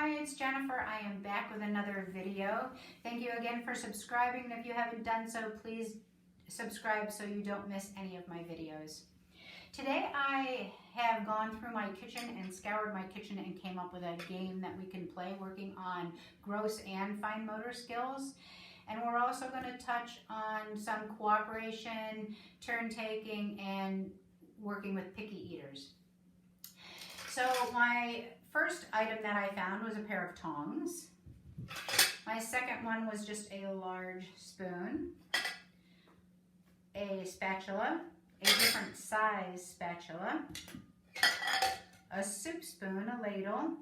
Hi, it's Jennifer. I am back with another video. Thank you again for subscribing. And if you haven't done so, please subscribe so you don't miss any of my videos. Today I have gone through my kitchen and scoured my kitchen and came up with a game that we can play working on gross and fine motor skills. And we're also going to touch on some cooperation, turn taking, and working with picky eaters. So my first item that I found was a pair of tongs. My second one was just a large spoon, a spatula, a different size spatula, a soup spoon, a ladle,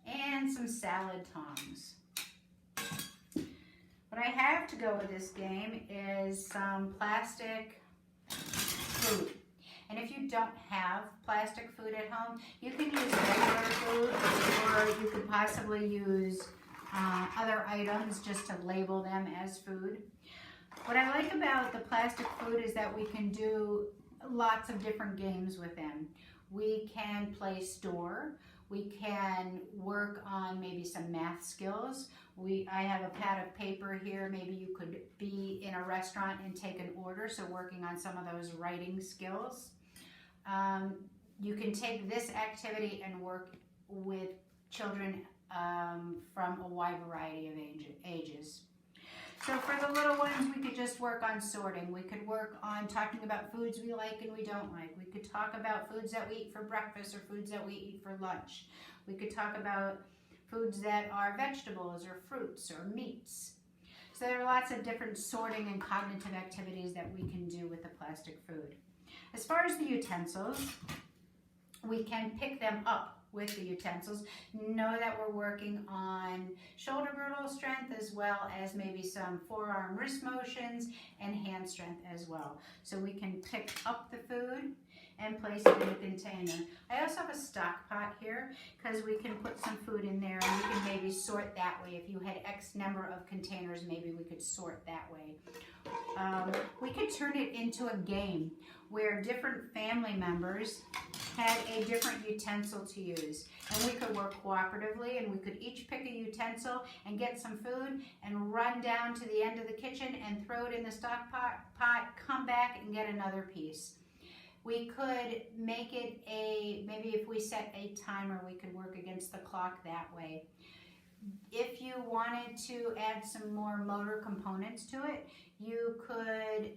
and some salad tongs. What I have to go with this game is some plastic food. And if you don't have plastic food at home, you can use regular food, or you could possibly use other items just to label them as food. What I like about the plastic food is that we can do lots of different games with them. We can play store. We can work on maybe some math skills. I have a pad of paper here. Maybe you could be in a restaurant and take an order, so working on some of those writing skills. You can take this activity and work with children from a wide variety of ages. So for the little ones, we could just work on sorting. We could work on talking about foods we like and we don't like. We could talk about foods that we eat for breakfast or foods that we eat for lunch. We could talk about foods that are vegetables or fruits or meats. So there are lots of different sorting and cognitive activities that we can do with the plastic food. As far as the utensils, we can pick them up with the utensils. Know that we're working on shoulder girdle strength as well as maybe some forearm wrist motions and hand strength as well. So we can pick up the food and place it in a container. I also have a stock pot here because we can put some food in there and we can maybe sort that way. If you had X number of containers, maybe we could sort that way. We could turn it into a game where different family members had a different utensil to use, and we could work cooperatively, and we could each pick a utensil and get some food and run down to the end of the kitchen and throw it in the stock pot, come back and get another piece. We could make it maybe if we set a timer, we could work against the clock that way. If you wanted to add some more motor components to it, you could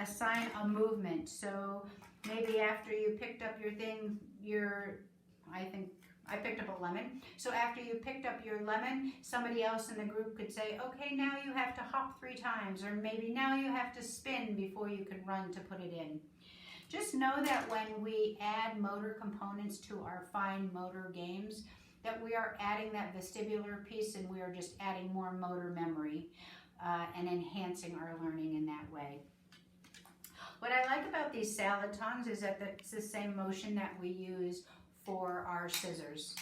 assign a movement. So maybe after you picked up your thing, I picked up a lemon. So after you picked up your lemon, somebody else in the group could say, okay, now you have to hop 3 times, or maybe now you have to spin before you can run to put it in. Just know that when we add motor components to our fine motor games, that we are adding that vestibular piece and we are just adding more motor memory and enhancing our learning in that way. What I like about these salad tongs is that it's the same motion that we use for our scissors.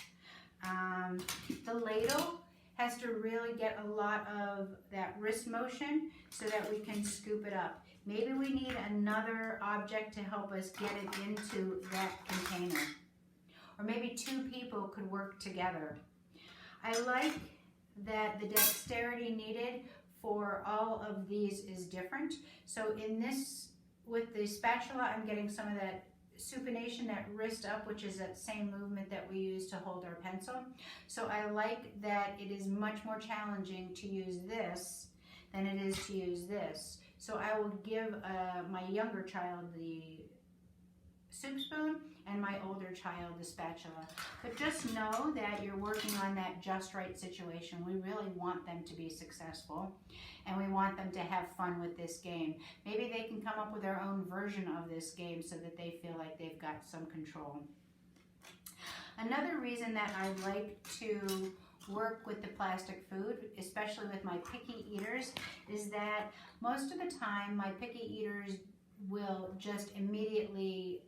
The ladle has to really get a lot of that wrist motion so that we can scoop it up. Maybe we need another object to help us get it into that container. Or maybe 2 people could work together. I like that the dexterity needed for all of these is different. So in this, with the spatula, I'm getting some of that supination, that wrist up, which is that same movement that we use to hold our pencil. So I like that it is much more challenging to use this than it is to use this. So I will give my younger child the soup spoon and my older child the spatula. But just know that you're working on that just right situation. We really want them to be successful and we want them to have fun with this game. Maybe they can come up with their own version of this game so that they feel like they've got some control. Another reason that I like to work with the plastic food, especially with my picky eaters, is that most of the time my picky eaters will just immediately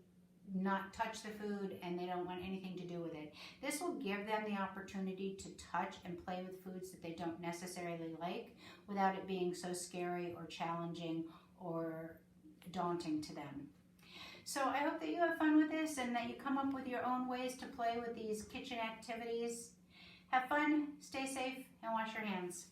not touch the food and they don't want anything to do with it. This will give them the opportunity to touch and play with foods that they don't necessarily like without it being so scary or challenging or daunting to them. So I hope that you have fun with this and that you come up with your own ways to play with these kitchen activities. Have fun, stay safe, and wash your hands.